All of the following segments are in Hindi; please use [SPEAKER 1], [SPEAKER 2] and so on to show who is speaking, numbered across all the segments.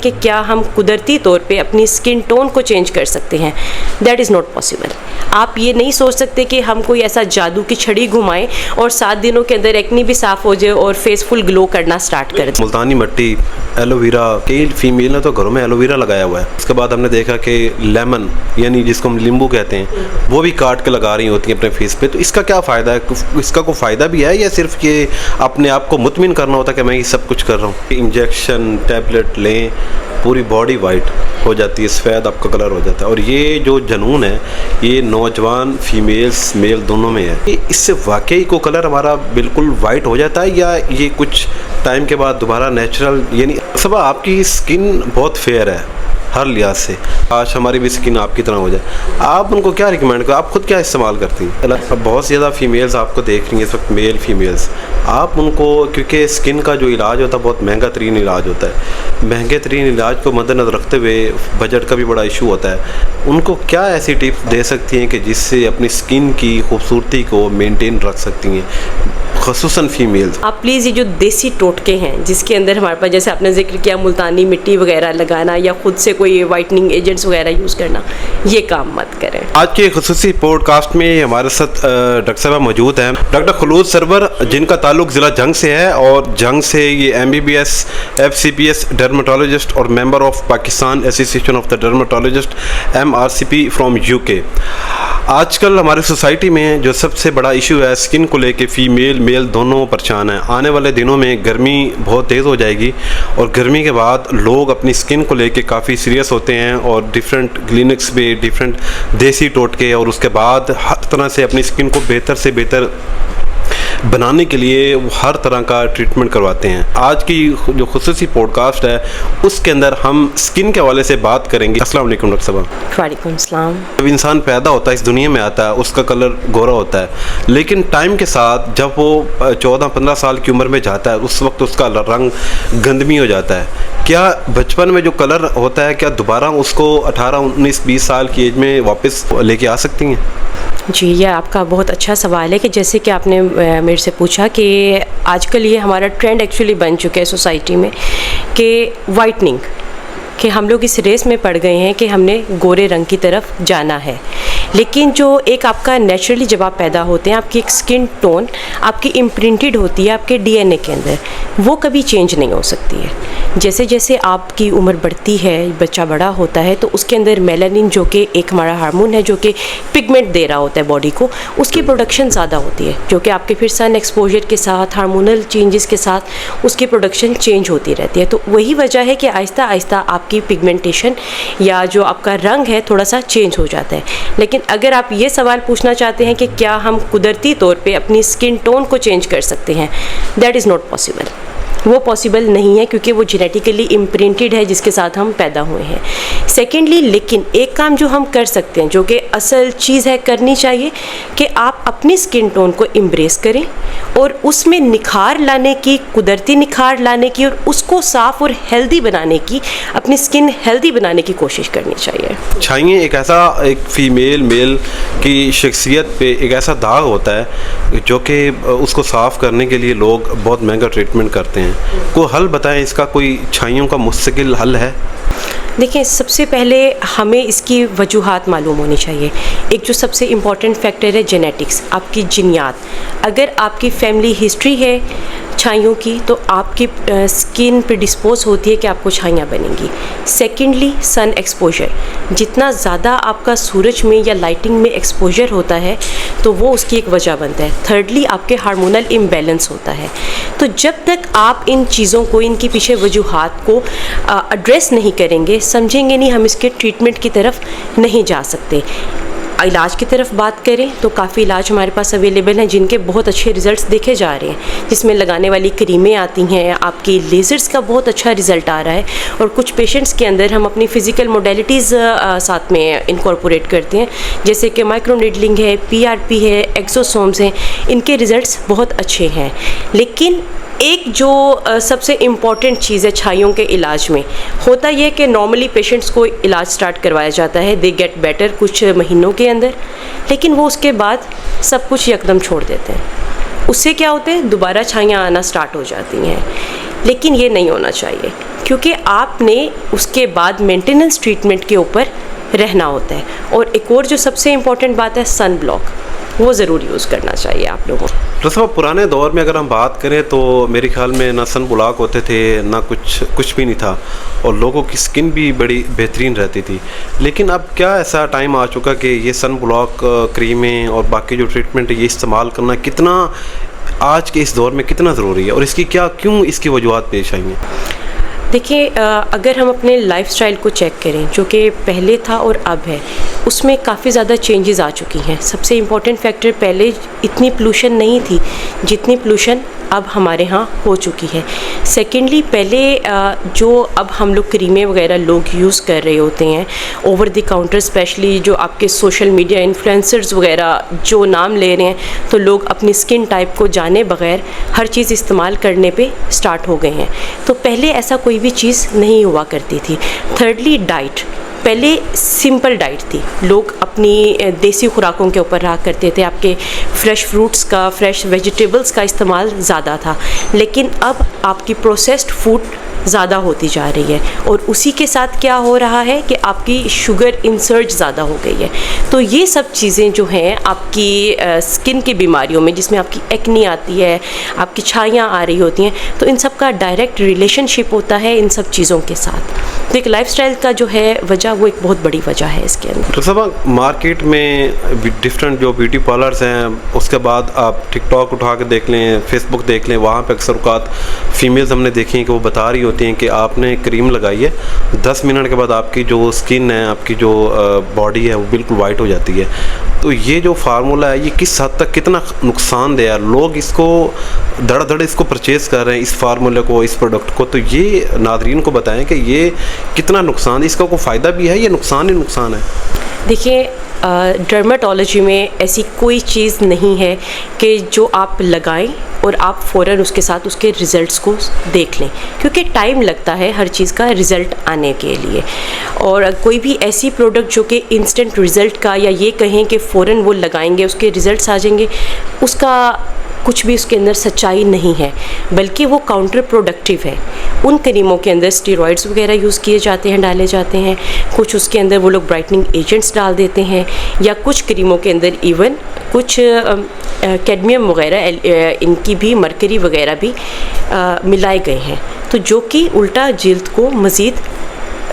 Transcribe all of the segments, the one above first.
[SPEAKER 1] कि क्या हम कुदरती तौर पे अपनी स्किन टोन को चेंज कर सकते हैं। That is not possible. आप ये नहीं सोच सकते कि हम कोई ऐसा जादू की छड़ी घुमाएं और 7 दिनों के अंदर एक्ने भी साफ़ हो जाए और फेस फुल ग्लो करना स्टार्ट कर दे।
[SPEAKER 2] मुल्तानी मिट्टी, एलोवेरा, कई फीमेल ने तो घरों में एलोवेरा लगाया हुआ है। उसके बाद हमने देखा कि लेमन यानी जिसको हम नींबू कहते हैं वो भी काट के लगा रही होती हैं अपने फेस पे। तो इसका क्या फ़ायदा है? इसका कोई फ़ायदा भी है या सिर्फ ये अपने आप को मुतमिन करना होता है कि मैं ये सब कुछ कर रहा हूँ? इंजेक्शन टैबलेट लें, पूरी बॉडी वाइट हो जाती है, सफ़ेद आपका कलर हो जाता है। और ये जो जुनून है ये नौजवान फीमेल्स मेल दोनों में है। इससे वाकई को कलर हमारा बिल्कुल वाइट हो जाता है या ये कुछ टाइम के बाद दोबारा नेचुरल? यानी सब आपकी स्किन बहुत फेयर है हर लिहाज से, आज हमारी भी स्किन आपकी तरह हो जाए। आप उनको क्या रिकमेंड करो? आप खुद क्या इस्तेमाल करती हैं? अब बहुत ज़्यादा फीमेल्स आपको देख रही हैं इस वक्त, मेल फीमेल्स, आप उनको, क्योंकि स्किन का जो इलाज होता है बहुत महंगा तरीन इलाज होता है, महंगे तरीन इलाज को मद्देनज़र रखते हुए बजट का भी बड़ा इशू होता है, उनको क्या ऐसी टिप्स दे सकती हैं कि जिससे अपनी स्किन की खूबसूरती को मेनटेन रख सकती हैं, ख़ुसूसन फीमेल्स?
[SPEAKER 1] आप प्लीज़ ये जो देसी टोटके हैं जिसके अंदर हमारे पास, जैसे आपने जिक्र किया, मुल्तानी मिट्टी वगैरह लगाना या खुद से कोई वाइटनिंग एजेंट्स वगैरह यूज़ करना, ये काम मत करें।
[SPEAKER 2] आज के ख़ुसूसी पॉडकास्ट में हमारे साथ डॉक्टर साहब मौजूद हैं, डॉक्टर खलूद सरवर, जिनका ताल्लुक ज़िला जंग से है और जंग से ये MBBS FCPS डर्माटोलॉजिस्ट और member of Pakistan association of the dermatologist MRCP from UK। आजकल हमारी सोसाइटी में जो सबसे बड़ा इशू है स्किन को लेके, फीमेल मेल दोनों परेशान हैं। आने वाले दिनों में गर्मी बहुत तेज़ हो जाएगी और गर्मी के बाद लोग अपनी स्किन को लेके काफ़ी सीरियस होते हैं और डिफरेंट क्लिनिक्स पे डिफरेंट देसी टोटके और उसके बाद हर तरह से अपनी स्किन को बेहतर से बेहतर बनाने के लिए हर तरह का ट्रीटमेंट करवाते हैं। आज की जो खुसूसी पॉडकास्ट है उसके अंदर हम स्किन के हवाले से बात करेंगे। अस्सलाम वालेकुम डॉक्टर साहब।
[SPEAKER 1] वालेकुम सलाम।
[SPEAKER 2] जब इंसान पैदा होता है, इस दुनिया में आता है, उसका कलर गोरा होता है, लेकिन टाइम के साथ जब वो 14-15 साल की उम्र में जाता है उस वक्त उसका रंग गंदमी हो जाता है। क्या बचपन में जो कलर होता है क्या दोबारा उसको 18-19-20 साल की एज में वापस लेके आ सकती हैं?
[SPEAKER 1] जी, यह आपका बहुत अच्छा सवाल है कि जैसे कि आपने मेरे से पूछा कि आजकल ये हमारा ट्रेंड एक्चुअली बन चुका है सोसाइटी में कि वाइटनिंग, कि हम लोग इस रेस में पड़ गए हैं कि हमने गोरे रंग की तरफ जाना है। लेकिन जो एक आपका नेचुरली जब आप पैदा होते हैं, आपकी एक स्किन टोन आपकी इम्प्रिंटेड होती है आपके DNA के अंदर, वो कभी चेंज नहीं हो सकती है। जैसे जैसे आपकी उम्र बढ़ती है, बच्चा बड़ा होता है, तो उसके अंदर मेलानिन जो कि एक हमारा हार्मोन है जो कि पिगमेंट दे रहा होता है बॉडी को, उसकी प्रोडक्शन ज़्यादा होती है, जो कि आपके फिर सन एक्सपोजर के साथ, हार्मोनल चेंजेस के साथ उसकी प्रोडक्शन चेंज होती रहती है। तो वही वजह है कि आहिस्ता आहिस्ता आपकी पिगमेंटेशन या जो आपका रंग है थोड़ा सा चेंज हो जाता है। लेकिन अगर आप ये सवाल पूछना चाहते हैं कि क्या हम कुदरती तौर पे अपनी स्किन टोन को चेंज कर सकते हैं, दैट इज़ नॉट पॉसिबल। वो पॉसिबल नहीं है क्योंकि वो जेनेटिकली इम्प्रिंटेड है जिसके साथ हम पैदा हुए हैं। सेकेंडली, लेकिन एक काम जो हम कर सकते हैं, जो कि असल चीज़ है करनी चाहिए, कि आप अपनी स्किन टोन को एम्ब्रेस करें और उसमें निखार लाने की, कुदरती निखार लाने की और उसको साफ़ और हेल्दी बनाने की, अपनी स्किन हेल्दी बनाने की कोशिश करनी चाहिए।
[SPEAKER 2] छाइए एक ऐसा, एक फ़ीमेल मेल की शख्सियत पे एक ऐसा दाग होता है जो कि उसको साफ़ करने के लिए लोग बहुत महंगा ट्रीटमेंट करते हैं। कोई हल बताएं इसका, कोई छाइयों का मुस्तकिल हल है?
[SPEAKER 1] देखिए, सबसे पहले हमें इसकी वजूहात मालूम होनी चाहिए। एक जो सबसे इम्पॉर्टेंट फैक्टर है जेनेटिक्स, आपकी जिनियात। अगर आपकी फैमिली हिस्ट्री है छाइयों की तो आपकी स्किन प्रिडिस्पोज होती है कि आपको छाइयाँ बनेंगी। सेकेंडली, सन एक्सपोजर, जितना ज़्यादा आपका सूरज में या लाइटिंग में एक्सपोजर होता है तो वो उसकी एक वजह बनता है। थर्डली, आपके हार्मोनल इम्बैलेंस होता है। तो जब तक आप इन चीज़ों को, इनकी पीछे वजूहात को एड्रेस नहीं करेंगे, समझेंगे नहीं, हम इसके ट्रीटमेंट की तरफ नहीं जा सकते। इलाज की तरफ बात करें तो काफ़ी इलाज हमारे पास अवेलेबल हैं जिनके बहुत अच्छे रिज़ल्ट्स देखे जा रहे हैं, जिसमें लगाने वाली क्रीमें आती हैं, आपकी लेज़र्स का बहुत अच्छा रिज़ल्ट आ रहा है और कुछ पेशेंट्स के अंदर हम अपनी फ़िज़िकल मोडेलिटीज़ साथ में इनकॉर्पोरेट करते हैं, जैसे कि माइक्रोनीडलिंग है, PRP है, एक्सोसोम्स हैं, इनके रिज़ल्ट्स बहुत अच्छे हैं। लेकिन एक जो सबसे इम्पॉर्टेंट चीज़ है छाइयों के इलाज में, होता यह है कि नॉर्मली पेशेंट्स को इलाज स्टार्ट करवाया जाता है, दे गेट बेटर कुछ महीनों के अंदर, लेकिन वो उसके बाद सब कुछ यकदम छोड़ देते हैं। उससे क्या होता है, दोबारा छाइयाँ आना स्टार्ट हो जाती हैं। लेकिन ये नहीं होना चाहिए, क्योंकि आपने उसके बाद मेंटेनेंस ट्रीटमेंट के ऊपर रहना होता है। और एक और जो सबसे इम्पोर्टेंट बात है, सन ब्लॉक, वो ज़रूर यूज़ करना चाहिए आप लोगों को।
[SPEAKER 2] डॉक्टर साहब, पुराने दौर में अगर हम बात करें तो मेरे ख्याल में ना सन ब्लॉक होते थे, ना कुछ भी नहीं था, और लोगों की स्किन भी बड़ी बेहतरीन रहती थी। लेकिन अब क्या ऐसा टाइम आ चुका कि ये सन ब्लॉक क्रीमें और बाकी जो ट्रीटमेंट है ये इस्तेमाल करना कितना आज के इस दौर में कितना ज़रूरी है, और इसकी क्यों इसकी वजूहत पेश आई हैं?
[SPEAKER 1] देखिए, अगर हम अपने लाइफस्टाइल को चेक करें, जो कि पहले था और अब है, उसमें काफ़ी ज़्यादा चेंजेस आ चुकी हैं। सबसे इम्पॉर्टेंट फैक्टर, पहले इतनी पोल्यूशन नहीं थी जितनी पोल्यूशन अब हमारे यहाँ हो चुकी है। सेकेंडली, पहले जो अब हम लोग क्रीमें वगैरह लोग यूज़ कर रहे होते हैं ओवर द काउंटर, स्पेशली जो आपके सोशल मीडिया इन्फ्लुएंसर्स वगैरह जो नाम ले रहे हैं, तो लोग अपनी स्किन टाइप को जाने बगैर हर चीज़ इस्तेमाल करने पे स्टार्ट हो गए हैं। तो पहले ऐसा कोई भी चीज़ नहीं हुआ करती थी। थर्डली, डाइट, पहले सिंपल डाइट थी, लोग अपनी देसी खुराकों के ऊपर रहा करते थे, आपके फ्रेश फ्रूट्स का, फ्रेश वेजिटेबल्स का इस्तेमाल ज़्यादा था। लेकिन अब आपकी प्रोसेस्ड फूड ज़्यादा होती जा रही है, और उसी के साथ क्या हो रहा है कि आपकी शुगर इंसर्ज ज़्यादा हो गई है। तो ये सब चीज़ें जो हैं आपकी स्किन की बीमारियों में, जिसमें आपकी एक्नी आती है, आपकी छाइयाँ आ रही होती हैं, तो इन सब का डायरेक्ट रिलेशनशिप होता है इन सब चीज़ों के साथ। तो एक लाइफस्टाइल का जो है वजह, वो एक बहुत बड़ी वजह है इसके अंदर।
[SPEAKER 2] तो सब मार्केट में डिफरेंट जो ब्यूटी पार्लर्स हैं, उसके बाद आप टिकटॉक उठा के देख लें, फेसबुक देख लें, वहाँ पे अक्सर औक़ात फीमेल्स हमने देखी हैं कि वो बता रही होती हैं कि आपने क्रीम लगाई है, 10 मिनट के बाद आपकी जो स्किन है, आपकी जो बॉडी है, वो बिल्कुल वाइट हो जाती है। तो ये जो फार्मूला है, ये किस हद तक कितना नुकसानदेह है? लोग इसको धड़ इसको परचेज़ कर रहे हैं, इस फार्मूले को, इस प्रोडक्ट को। तो ये नाज़रीन को बताएं कि ये कितना नुकसान, इसका कोई फ़ायदा भी है या नुकसान ही नुकसान है?
[SPEAKER 1] देखिए, डर्माटोलॉजी में ऐसी कोई चीज़ नहीं है कि जो आप लगाएं और आप फ़ौरन उसके साथ उसके रिज़ल्ट्स को देख लें, क्योंकि टाइम लगता है हर चीज़ का रिज़ल्ट आने के लिए। और कोई भी ऐसी प्रोडक्ट जो कि इंस्टेंट रिज़ल्ट का, या ये कहें कि फ़ौरन वो लगाएंगे उसके रिज़ल्ट्स आ जाएंगे, उसका कुछ भी उसके अंदर सच्चाई नहीं है, बल्कि वो काउंटर प्रोडक्टिव है। उन क्रीमों के अंदर स्टेरॉइड्स वगैरह यूज़ किए जाते हैं, डाले जाते हैं, कुछ उसके अंदर वो लोग ब्राइटनिंग एजेंट्स डाल देते हैं, या कुछ क्रीमों के अंदर इवन कुछ कैडमियम वगैरह, इनकी भी मरकरी वगैरह भी मिलाए गए हैं, तो जो कि उल्टा जिल्द को मज़ीद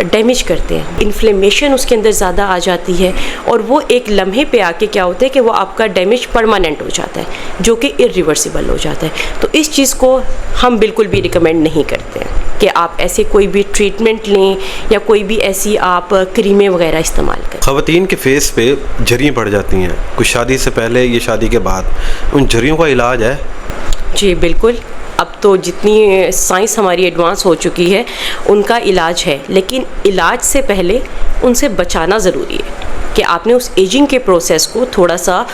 [SPEAKER 1] डैमेज करते हैं। इन्फ्लेमेशन उसके अंदर ज़्यादा आ जाती है, और वो एक लम्हे पे आके क्या होता है कि वो आपका डैमेज परमानेंट हो जाता है, जो कि इरिवर्सिबल हो जाता है। तो इस चीज़ को हम बिल्कुल भी रिकमेंड नहीं करते हैं कि आप ऐसे कोई भी ट्रीटमेंट लें या कोई भी ऐसी आप क्रीमें वगैरह इस्तेमाल करें।
[SPEAKER 2] ख़वातीन के फेस पे झुर्रियाँ पड़ जाती हैं, कुछ शादी से पहले या शादी के बाद, उन झुर्रियों का इलाज है?
[SPEAKER 1] जी बिल्कुल, अब तो जितनी साइंस हमारी एडवांस हो चुकी है, उनका इलाज है। लेकिन इलाज से पहले उनसे बचाना ज़रूरी है कि आपने उस एजिंग के प्रोसेस को थोड़ा सा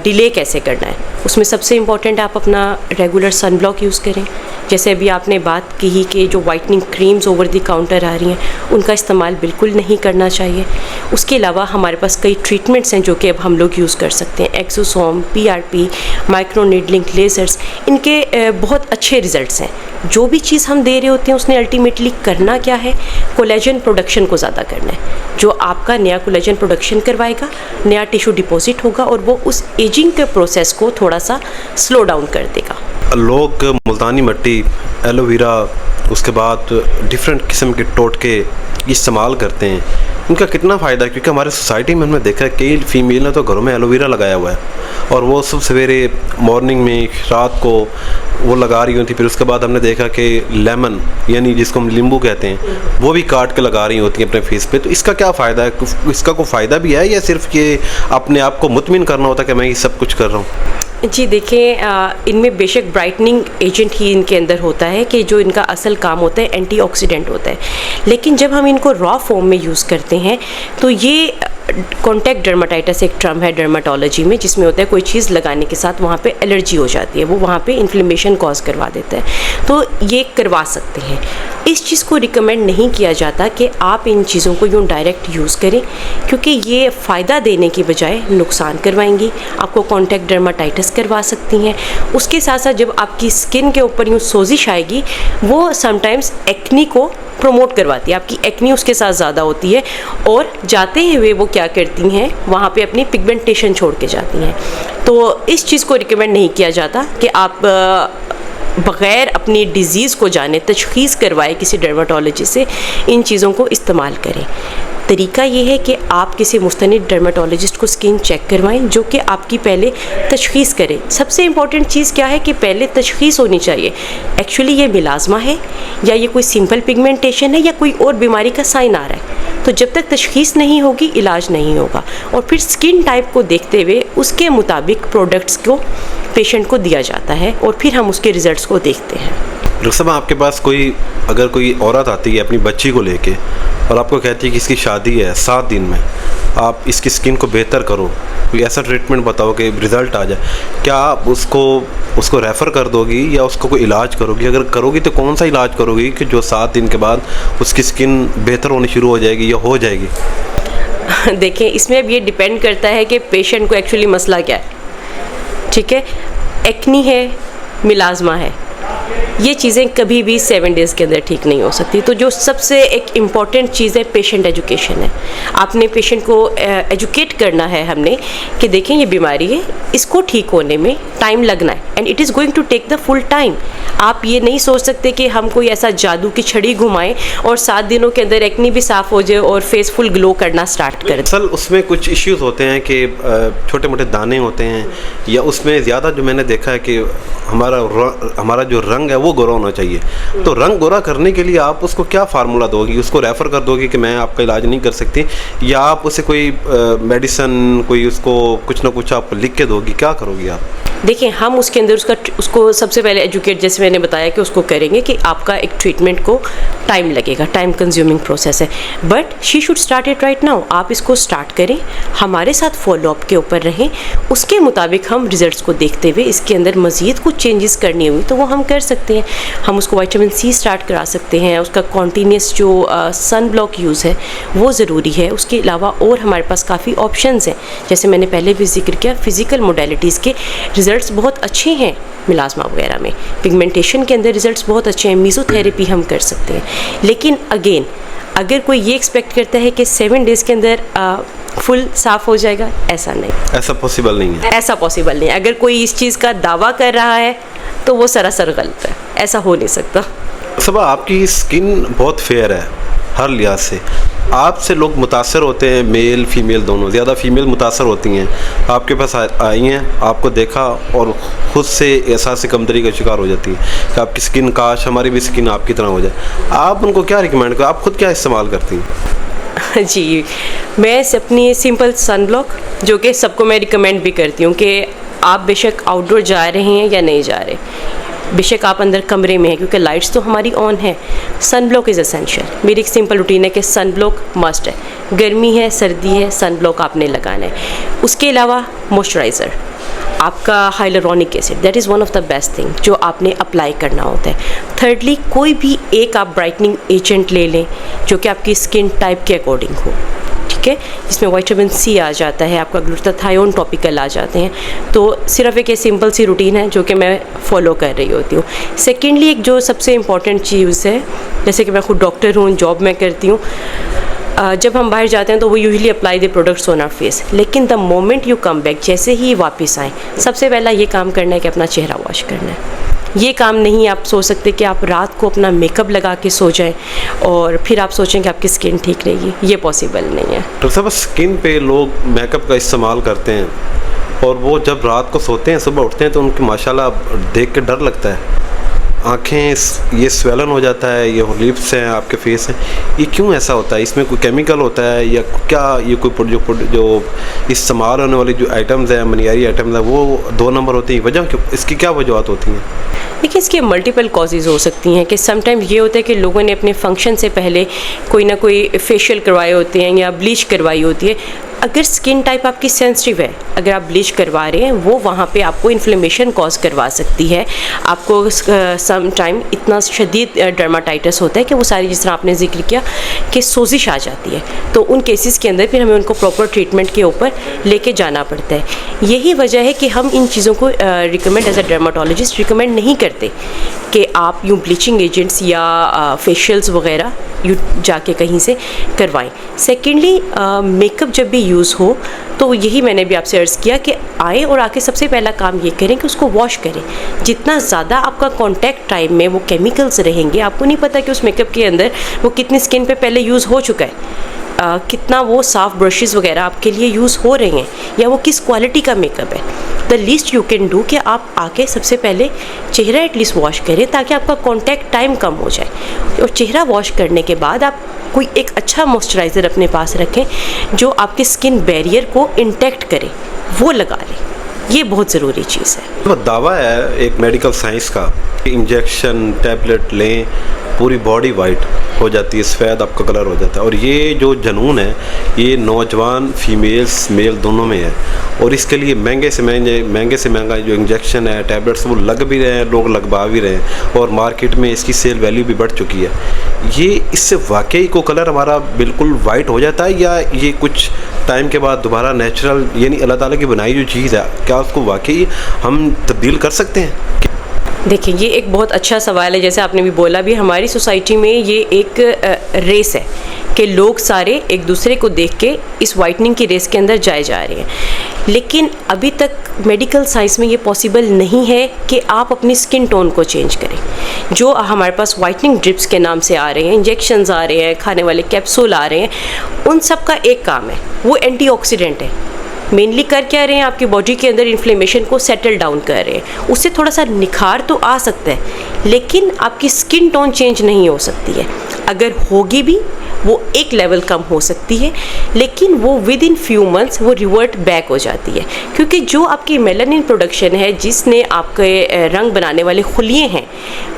[SPEAKER 1] डिले कैसे करना है। उसमें सबसे इम्पॉर्टेंट, आप अपना रेगुलर सन ब्लॉक यूज़ करें। जैसे अभी आपने बात की कि जो whitening creams over the counter आ रही हैं, उनका इस्तेमाल बिल्कुल नहीं करना चाहिए। उसके अलावा हमारे पास कई ट्रीटमेंट्स हैं जो कि अब हम लोग यूज़ कर सकते हैं। Exosome, PRP, micro needling, lasers, इनके बहुत अच्छे रिजल्ट्स हैं। जो भी चीज़ हम दे रहे होते हैं उसने अल्टीमेटली करना क्या है, कोलेजन प्रोडक्शन को ज़्यादा करना है, जो आपका नया कोलेजन प्रोडक्शन करवाएगा, नया टिश्यू डिपॉजिट होगा, और वो उस एजिंग के प्रोसेस को थोड़ा सा स्लो डाउन कर देगा।
[SPEAKER 2] लोग मुल्तानी मिट्टी, एलोवेरा, उसके बाद डिफरेंट किस्म के टोटके इस्तेमाल करते हैं, इनका कितना फ़ायदा है? क्योंकि हमारे सोसाइटी में हमने देखा है कई फीमेल ने तो घरों में एलोवेरा लगाया हुआ है, और वो सब सवेरे मॉर्निंग में, रात को वो लगा रही होती। फिर उसके बाद हमने देखा कि लेमन, यानी जिसको हम नींबू कहते हैं, वो भी काट के लगा रही होती हैं अपने फेस पे। तो इसका क्या फ़ायदा है? इसका कोई फ़ायदा भी है, या सिर्फ ये अपने आप को मुतमिन करना होता है कि मैं ये सब कुछ कर रहा हूँ?
[SPEAKER 1] जी देखिए, इनमें बेशक ब्राइटनिंग एजेंट ही इनके अंदर होता है कि जो इनका असल काम होता है एंटीऑक्सीडेंट होता है। लेकिन जब हम इनको रॉ फॉर्म में यूज़ करते हैं तो ये कॉन्टैक्ट डर्माटाइटिस एक टर्म है डर्माटोलॉजी में, जिसमें होता है कोई चीज़ लगाने के साथ वहाँ पे एलर्जी हो जाती है, वो वहाँ पे इन्फ्लेमेशन कॉज करवा देता है, तो ये करवा सकते हैं। इस चीज़ को रिकमेंड नहीं किया जाता कि आप इन चीज़ों को यूँ डायरेक्ट यूज़ करें, क्योंकि ये फ़ायदा देने की बजाय नुकसान करवाएंगी, आपको कॉन्टैक्ट डर्माटाइटिस करवा सकती हैं। उसके साथ साथ जब आपकी स्किन के ऊपर यूँ सोजिश आएगी, वो समटाइम्स एक्नी को प्रमोट करवाती है, आपकी एक्नी उसके साथ ज़्यादा होती है, और जाते हुए वो क्या करती हैं, वहाँ पे अपनी पिगमेंटेशन छोड़ के जाती हैं। तो इस चीज़ को रिकमेंड नहीं किया जाता कि आप बग़ैर अपनी डिज़ीज़ को जाने, तशख़ीस करवाए किसी डर्माटोलॉजिस्ट से इन चीज़ों को इस्तेमाल करें। तरीका ये है कि आप किसी मुस्तनिद डर्माटोलॉजिस्ट को स्किन चेक करवाएं, जो कि आपकी पहले तशख़ीस करे। सबसे इम्पॉर्टेंट चीज़ क्या है कि पहले तशख़ीस होनी चाहिए, एक्चुअली ये मिलाज़मा है या ये कोई सिंपल पिगमेंटेशन है या कोई और बीमारी का साइन आ रहा है। तो जब तक तशख़ीस नहीं होगी, इलाज नहीं होगा, और फिर स्किन टाइप को देखते हुए उसके मुताबिक प्रोडक्ट्स को पेशेंट को दिया जाता है, और फिर हम उसके रिज़ल्ट्स को देखते हैं।
[SPEAKER 2] डॉक्टर साहब, आपके पास अगर कोई औरत आती है अपनी बच्ची को लेके और आपको कहती है कि इसकी शादी है, 7 दिन में आप इसकी स्किन को बेहतर करो, कोई ऐसा ट्रीटमेंट बताओ कि रिज़ल्ट आ जाए, क्या आप उसको रेफ़र कर दोगी या उसको कोई इलाज करोगी? अगर करोगी तो कौन सा इलाज करोगी कि जो 7 दिन के बाद उसकी स्किन बेहतर होनी शुरू हो जाएगी या हो जाएगी?
[SPEAKER 1] देखें, इसमें अब ये डिपेंड करता है कि पेशेंट को एक्चुअली मसला क्या है। ठीक है, एक्नी है, मिलाज़मा है, ये चीज़ें कभी भी 7 डेज़ के अंदर ठीक नहीं हो सकती। तो जो सबसे एक इम्पॉर्टेंट चीज़ है पेशेंट एजुकेशन है। आपने पेशेंट को एजुकेट करना है हमने कि देखें ये बीमारी है, इसको ठीक होने में टाइम लगना है, and it is going to take the full time. आप ये नहीं सोच सकते कि हम कोई ऐसा जादू की छड़ी घुमाएं और 7 दिनों के अंदर एक्नी भी साफ़ हो जाए और फेस फुल ग्लो करना स्टार्ट कर दें।
[SPEAKER 2] असल उसमें कुछ इश्यूज़ होते हैं कि छोटे मोटे दाने होते हैं, या उसमें ज़्यादा जो मैंने देखा है कि हमारा जो रंग है वो गोरा होना चाहिए। तो रंग गोरा करने के लिए आप उसको क्या फार्मूला दोगी? उसको रेफ़र कर दोगी कि मैं आपका इलाज नहीं कर सकती, या आप उसे कोई मेडिसिन, कोई उसको कुछ ना कुछ आप लिख के दोगी? क्या करोगी आप?
[SPEAKER 1] देखिए, हम उसके अंदर उसको सबसे पहले एजुकेट, जैसे मैंने बताया कि उसको करेंगे कि आपका एक ट्रीटमेंट को टाइम लगेगा, टाइम कंज्यूमिंग प्रोसेस है, but she should start it right now. आप इसको स्टार्ट करें, हमारे साथ फॉलोअप के ऊपर रहें, उसके मुताबिक हम रिजल्ट्स को देखते हुए इसके अंदर मज़ीद कुछ चेंजेस करनी हुई तो वो हम कर सकते हैं। हम उसको विटामिन सी स्टार्ट करा सकते हैं, उसका कॉन्टीन्यूस जो सन ब्लॉक यूज़ है वो ज़रूरी है। उसके अलावा और हमारे पास काफ़ी ऑप्शंस हैं, जैसे मैंने पहले भी जिक्र किया, फ़िज़िकल मोडेलिटीज़ के रिज़ल्ट्स बहुत अच्छे हैं, मिलाज़मा वगैरह में पिगमेंटेशन के अंदर रिज़ल्ट्स बहुत अच्छे हैं, मीज़ोथेरेपी हम कर सकते हैं। लेकिन अगेन, अगर कोई ये एक्सपेक्ट करता है कि 7 डेज़ के अंदर फुल साफ़ हो जाएगा, ऐसा नहीं,
[SPEAKER 2] ऐसा पॉसिबल नहीं है।
[SPEAKER 1] ऐसा पॉसिबल नहीं। अगर कोई इस चीज़ का दावा कर रहा है तो वो सरासर गलत है, ऐसा हो नहीं सकता।
[SPEAKER 2] सब आपकी स्किन बहुत फेयर है हर लिहाज से, आपसे लोग मुतासर होते हैं, मेल फीमेल दोनों, ज़्यादा फीमेल मुतासर होती हैं। आपके पास आई हैं, आपको देखा और ख़ुद से एहसास कमतरी का शिकार हो जाती है कि आपकी स्किन, काश हमारी भी स्किन आपकी तरह हो जाए। आप उनको क्या रिकमेंड करो? आप खुद क्या इस्तेमाल करती हैं?
[SPEAKER 1] जी, मैं अपनी सिंपल सन ब्लॉक, जो कि सबको मैं रिकमेंड भी करती हूँ कि आप बेशक आउटडोर जा रहे हैं या नहीं जा रहे, बेशक आप अंदर कमरे में हैं, क्योंकि लाइट्स तो हमारी ऑन है, सन ब्लॉक इज़ एसेंशियल। मेरी एक सिंपल रूटीन है कि सन ब्लॉक मस्ट है, गर्मी है सर्दी है, सन ब्लॉक आपने लगाना है। उसके अलावा मॉइस्चराइज़र, आपका hyaluronic acid, that is one of the best thing जो आपने अप्लाई करना होता है। थर्डली, कोई भी एक आप ब्राइटनिंग एजेंट ले लें जो कि आपकी स्किन टाइप के अकॉर्डिंग हो, ठीक है, जिसमें विटामिन सी आ जाता है, आपका ग्लूटाथायोन टॉपिकल आ जाते हैं। तो सिर्फ एक सिंपल सी रूटीन है जो कि मैं फॉलो कर रही होती हूँ। सेकेंडली, एक जो सबसे इम्पॉर्टेंट चीज़ है, जैसे कि मैं खुद डॉक्टर हूँ, जॉब मैं करती हूँ, जब हम बाहर जाते हैं तो वो usually apply the products on our face, लेकिन the moment you come back, जैसे ही वापस आएँ, सबसे पहला ये काम करना है कि अपना चेहरा वॉश करना है। ये काम नहीं आप सोच सकते कि आप रात को अपना मेकअप लगा के सो जाएं और फिर आप सोचें कि आपकी स्किन ठीक रहेगी, ये पॉसिबल नहीं है।
[SPEAKER 2] डॉक्टर साहब, स्किन पे लोग मेकअप का इस्तेमाल करते हैं और वो जब रात को सोते हैं, सुबह उठते हैं तो उनकी माशाल्लाह देख के डर लगता है, आँखें ये स्वेलन हो जाता है, ये लिप्स हैं, आपके फेस हैं, ये क्यों ऐसा होता है? इसमें कोई केमिकल होता है या क्या ये कोई जो इस्तेमाल होने वाली जो आइटम्स हैं, मनियारी आइटम्स हैं, वो 2 नंबर होती हैं। वजह क्यों, इसकी क्या वजूहत होती हैं?
[SPEAKER 1] देखिए, इसके मल्टीपल कॉजेज़ हो सकती हैं कि समटाइम्स ये होता है कि लोगों ने अपने फंक्शन से पहले कोई ना कोई फेशियल करवाए होते हैं या ब्लीच करवाई होती है। अगर स्किन टाइप आपकी सेंसिटिव है, अगर आप ब्लीच करवा रहे हैं, वो वहाँ पे आपको इन्फ्लेमेशन कॉज करवा सकती है। आपको सम टाइम इतना शदीद डर्माटाइटिस होता है कि वो सारी, जिस तरह आपने जिक्र किया कि सोजिश आ जाती है, तो उन केसेस के अंदर फिर हमें उनको प्रॉपर ट्रीटमेंट के ऊपर लेके जाना पड़ता है। यही वजह है कि हम इन चीज़ों को recommend as a dermatologist recommend नहीं करते कि आप यूँ ब्लीचिंग एजेंट्स या फेशियल्स वगैरह यू जाके कहीं से करवाएं। सेकेंडली, मेकअप जब भी यूज़ हो तो यही मैंने भी आपसे अर्ज़ किया कि आए और आके सबसे पहला काम ये करें कि उसको वॉश करें। जितना ज़्यादा आपका कॉन्टैक्ट टाइम में वो केमिकल्स रहेंगे, आपको नहीं पता कि उस मेकअप के अंदर वो कितनी स्किन पे पहले यूज़ हो चुका है, कितना वो साफ़ ब्रशेज़ वगैरह आपके लिए यूज़ हो रहे हैं, या वो किस क्वालिटी का मेकअप है। The least you can do कि आप आके सबसे पहले चेहरा एटलीस्ट वॉश करें ताकि आपका कॉन्टैक्ट टाइम कम हो जाए। और चेहरा वॉश करने के बाद आप कोई एक अच्छा मॉइस्चराइज़र अपने पास रखें जो आपके स्किन बैरियर को इंटैक्ट करे, वो लगा लें। ये बहुत ज़रूरी चीज़ है।
[SPEAKER 2] वो दावा है एक मेडिकल साइंस का, इंजेक्शन टैबलेट लें, पूरी बॉडी वाइट हो जाती है, सफ़ेद आपका कलर हो जाता है। और ये जो जुनून है, ये नौजवान फीमेल्स मेल दोनों में है। और इसके लिए महंगे से महंगा जो इंजेक्शन है, टैबलेट्स, वो लग भी रहे हैं, लोग लगवा भी रहे हैं, और मार्केट में इसकी सेल वैल्यू भी बढ़ चुकी है। ये इससे वाकई को कलर हमारा बिल्कुल वाइट हो जाता है, या ये कुछ टाइम के बाद दोबारा नेचुरल, यानी अल्लाह ताला की बनाई जो चीज़ है, क्या उसको वाकई हम तब्दील कर सकते हैं?
[SPEAKER 1] देखिए, ये एक बहुत अच्छा सवाल है। जैसे आपने भी बोला भी, हमारी सोसाइटी में ये एक रेस है कि लोग सारे एक दूसरे को देख के इस वाइटनिंग की रेस के अंदर जाए जा रहे हैं। लेकिन अभी तक मेडिकल साइंस में ये पॉसिबल नहीं है कि आप अपनी स्किन टोन को चेंज करें। जो हमारे पास वाइटनिंग ड्रिप्स के नाम से आ रहे हैं, इंजेक्शंस आ रहे हैं, खाने वाले कैप्सूल आ रहे हैं, उन सब का एक काम है, वो एंटीऑक्सीडेंट है। मेनली कर क्या रहे हैं, आपकी बॉडी के अंदर इन्फ्लेमेशन को सेटल डाउन कर रहे हैं। उससे थोड़ा सा निखार तो आ सकता है, लेकिन आपकी स्किन टोन चेंज नहीं हो सकती है। अगर होगी भी, वो एक लेवल कम हो सकती है, लेकिन वो विद इन फ्यू मंथ्स वो रिवर्ट बैक हो जाती है। क्योंकि जो आपकी मेलानिन प्रोडक्शन है, जिसने आपके रंग बनाने वाले खुलिये हैं,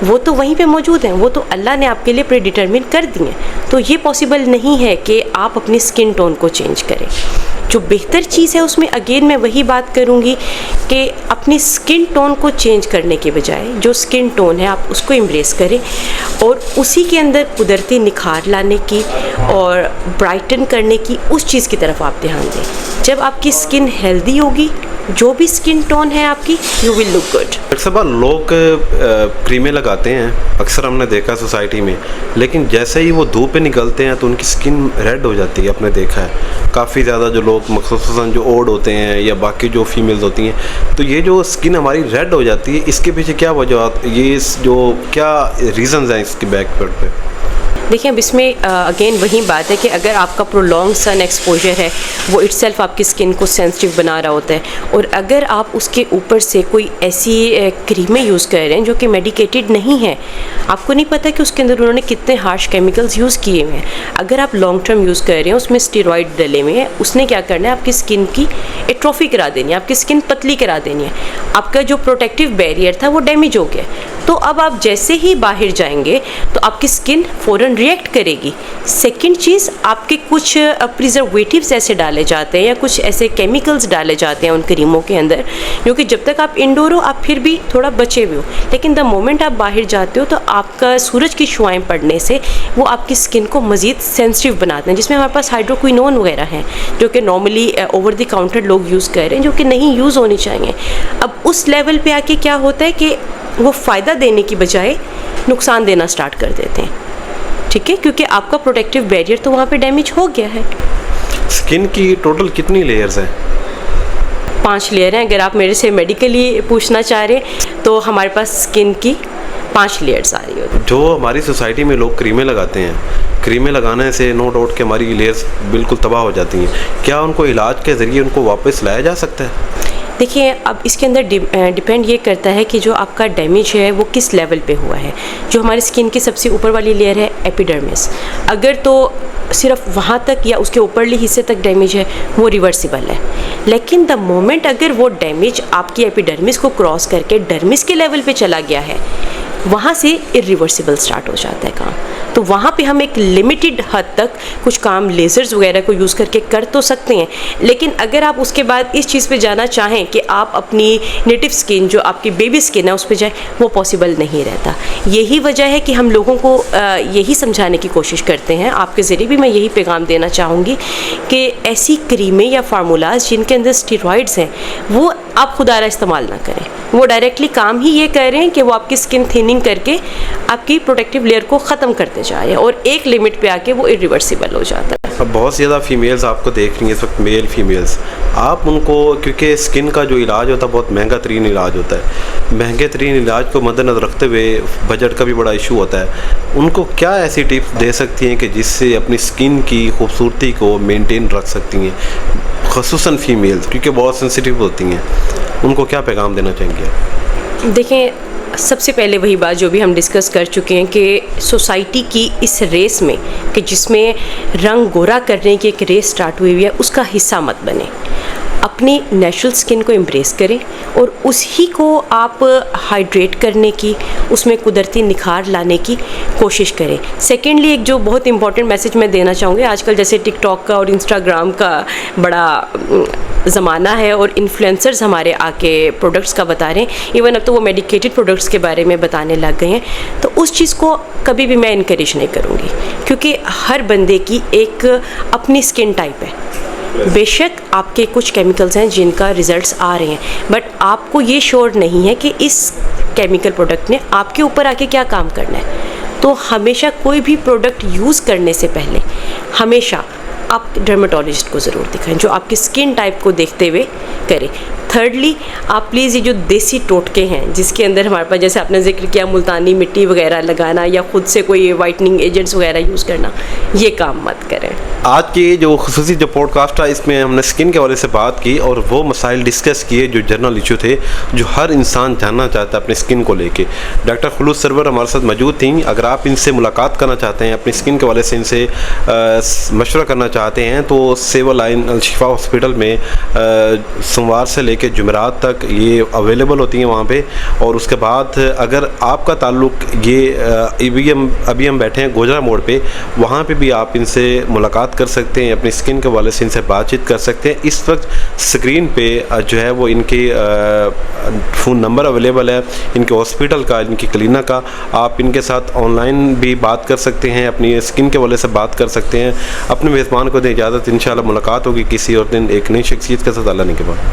[SPEAKER 1] वो तो वहीं पे मौजूद हैं, वो तो अल्लाह ने आपके लिए प्रीडिटरमिन कर दी हैं। तो ये पॉसिबल नहीं है कि आप अपनी स्किन टोन को चेंज करें। जो बेहतर चीज़ है उसमें अगेन मैं वही बात करूँगी कि अपनी स्किन टोन को चेंज करने के बजाय जो स्किन टोन है आप उसको एम्ब्रेस करें, और उसी के अंदर कुदरती निखार लाने की और ब्राइटन करने की उस चीज़ की तरफ आप ध्यान दें। जब आपकी स्किन हेल्दी होगी, जो भी स्किन टोन है आपकी, यू विल लुक गुड।
[SPEAKER 2] अक्सर लोग क्रीमें लगाते हैं, अक्सर हमने देखा सोसाइटी में, लेकिन जैसे ही वो धूप पे निकलते हैं तो उनकी स्किन रेड हो जाती है। आपने देखा है काफ़ी ज़्यादा जो लोग मख़सूसन जो ओड होते हैं या बाकी जो फीमेल्स होती हैं, तो ये जो स्किन हमारी रेड हो जाती है, इसके पीछे क्या वजह, ये जो क्या रीज़न्स हैं इसके बैकवर्ड पे?
[SPEAKER 1] देखिए, अब इसमें अगेन वही बात है कि अगर आपका प्रोलॉन्ग सन एक्सपोजर है, वो इटसेल्फ आपकी स्किन को सेंसिटिव बना रहा होता है, और अगर आप उसके ऊपर से कोई ऐसी क्रीमें यूज़ कर रहे हैं जो कि मेडिकेटेड नहीं है, आपको नहीं पता कि उसके अंदर उन्होंने कितने हार्श केमिकल्स यूज़ किए हुए हैं। अगर आप लॉन्ग टर्म यूज़ कर रहे हैं, उसमें स्टेरॉइड डले हुए हैं, उसने क्या करना है, आपकी स्किन की एट्रोफी करा देनी है, आपकी स्किन पतली करा देनी है। आपका जो प्रोटेक्टिव बैरियर था वो डैमेज हो गया। तो अब आप जैसे ही बाहर जाएंगे तो आपकी स्किन फ़ौरन रिएक्ट करेगी। सेकंड चीज़, आपके कुछ प्रिजर्वेटिव्स ऐसे डाले जाते हैं या कुछ ऐसे केमिकल्स डाले जाते हैं उन क्रीमों के अंदर, क्योंकि जब तक आप इंडोर हो आप फिर भी थोड़ा बचे हुए हो, लेकिन द मोमेंट आप बाहर जाते हो तो आपका सूरज की शुआएं पड़ने से वो आपकी स्किन को मज़ीद सेंसिटिव बनाते हैं, जिसमें हमारे पास हाइड्रोक्विनोन वगैरह हैं जो कि नॉर्मली ओवर द काउंटर लोग यूज़ कर रहे हैं, जो कि नहीं यूज़ होनी चाहिए। अब उस लेवल पे आके क्या होता है कि वो फ़ायदा देने की बजाय नुकसान देना स्टार्ट कर देते हैं। ठीक है, क्योंकि आपका प्रोटेक्टिव बैरियर तो वहाँ पे डैमेज हो गया है।
[SPEAKER 2] स्किन की टोटल कितनी लेयर्स हैं?
[SPEAKER 1] 5 लेयर हैं। अगर आप मेरे से मेडिकली पूछना चाह रहे हैं तो हमारे पास स्किन की 5 लेयर्स आ रही होती है।
[SPEAKER 2] जो हमारी सोसाइटी में लोग क्रीमें लगाते हैं, क्रीमें लगाने से नो डाउट कि हमारी लेयर्स बिल्कुल तबाह हो जाती हैं, क्या उनको इलाज के ज़रिए उनको वापस लाया जा सकता है?
[SPEAKER 1] देखिए, अब इसके अंदर डिपेंड ये करता है कि जो आपका डैमेज है वो किस लेवल पे हुआ है। जो हमारी स्किन की सबसे ऊपर वाली लेयर है एपिडर्मिस, अगर तो सिर्फ वहाँ तक या उसके ऊपरले हिस्से तक डैमेज है वो रिवर्सिबल है, लेकिन द मोमेंट अगर वो डैमेज आपकी एपिडर्मिस को क्रॉस करके डर्मिस के लेवल पे चला गया है, वहाँ से इरिवर्सिबल स्टार्ट हो जाता है काम। तो वहाँ पे हम एक लिमिटेड हद तक कुछ काम लेज़र्स वगैरह को यूज़ करके कर तो सकते हैं, लेकिन अगर आप उसके बाद इस चीज़ पे जाना चाहें कि आप अपनी नेटिव स्किन जो आपकी बेबी स्किन है उस पर जाए, वो पॉसिबल नहीं रहता। यही वजह है कि हम लोगों को यही समझाने की कोशिश करते हैं, आपके ज़रिए भी मैं यही पैगाम देना चाहूँगी कि ऐसी क्रीमें या फार्मूलाज जिनके अंदर स्टेरॉइड्स हैं वो आप खुदारा इस्तेमाल ना करें। वो डायरेक्टली काम ही ये कर रहे हैं कि वो आपकी स्किन थिनिंग करके आपकी प्रोटेक्टिव लेयर को ख़त्म करते जा रहे हैं और एक लिमिट पे आके वो इरिवर्सिबल हो जाता है।
[SPEAKER 2] अब बहुत ज़्यादा फीमेल्स आपको देख रही हैं इस वक्त, मेल फीमेल्स, आप उनको, क्योंकि स्किन का जो इलाज होता है बहुत महंगा तरीन इलाज होता है, महंगे तरीन इलाज को मद्देनज़र रखते हुए बजट का भी बड़ा इशू होता है, उनको क्या ऐसी टिप्स दे सकती हैं कि जिससे अपनी स्किन की खूबसूरती को मेनटेन रख सकती हैं, ख़ुसूसन फीमेल्स क्योंकि बहुत सेंसिटिव होती हैं, उनको क्या पैगाम देना चाहेंगे?
[SPEAKER 1] देखें, सबसे पहले वही बात जो भी हम डिस्कस कर चुके हैं कि सोसाइटी की इस रेस में कि जिसमें रंग गोरा करने की एक रेस स्टार्ट हुई हुई है, उसका हिस्सा मत बने। अपनी नेचुरल स्किन को एम्ब्रेस करें और उसी को आप हाइड्रेट करने की, उसमें कुदरती निखार लाने की कोशिश करें। सेकेंडली, एक जो बहुत इंपॉर्टेंट मैसेज मैं देना चाहूँगी, आजकल जैसे टिकटॉक का और इंस्टाग्राम का बड़ा ज़माना है और इन्फ्लुएंसर्स हमारे आके प्रोडक्ट्स का बता रहे हैं, इवन अब तो वो मेडिकेटेड प्रोडक्ट्स के बारे में बताने लग गए हैं, तो उस चीज़ को कभी भी मैं इनकरेज नहीं करूँगी, क्योंकि हर बंदे की एक अपनी स्किन टाइप है। बेशक आपके कुछ केमिकल्स हैं जिनका रिजल्ट्स आ रहे हैं, बट आपको ये श्योर नहीं है कि इस केमिकल प्रोडक्ट ने आपके ऊपर आके क्या काम करना है। तो हमेशा कोई भी प्रोडक्ट यूज़ करने से पहले हमेशा आप डर्मेटोलॉजिस्ट को ज़रूर दिखाएं, जो आपकी स्किन टाइप को देखते हुए करें। थर्डली, आप प्लीज़ ये जो देसी टोटके हैं जिसके अंदर हमारे पास, जैसे आपने जिक्र किया, मुल्तानी मिट्टी वगैरह लगाना या खुद से कोई वाइटनिंग एजेंट्स वगैरह यूज़ करना, ये काम मत करें।
[SPEAKER 2] आज की जो खुसूसी जो पॉडकास्ट था, इसमें हमने स्किन के हवाले से बात की और वो मसाइल डिस्कस किए जो जनरल इशू थे, जो हर इंसान जानना चाहता है अपनी स्किन को लेके। डॉक्टर खुलूस सरवर हमारे साथ मौजूद थी। अगर आप इनसे मुलाकात करना चाहते हैं, अपनी स्किन के हवाले से इनसे मशवरा करना चाहते हैं, तो सिविल लाइन अलशिफा हॉस्पिटल में सोमवार से लेकर जुमेरात तक ये अवेलेबल होती हैं वहाँ पे। और उसके बाद अगर आपका ताल्लुक़ ये अभी हम बैठे हैं गोजरा मोड़ पे, वहाँ पे भी आप इनसे मुलाकात कर सकते हैं, अपनी स्किन के वाले से इनसे बातचीत कर सकते हैं। इस वक्त स्क्रीन पे जो है वो इनके फ़ोन नंबर अवेलेबल है, इनके हॉस्पिटल का, इनकी क्लिनिक का। आप इनके साथ ऑनलाइन भी बात कर सकते हैं, अपनी स्किन के वाले से बात कर सकते हैं। अपने मेज़बान को दें इजाज़त, इंशाल्लाह मुलाकात होगी किसी और दिन एक नई शख्सियत के साथ। अल्लाह ने के बाद।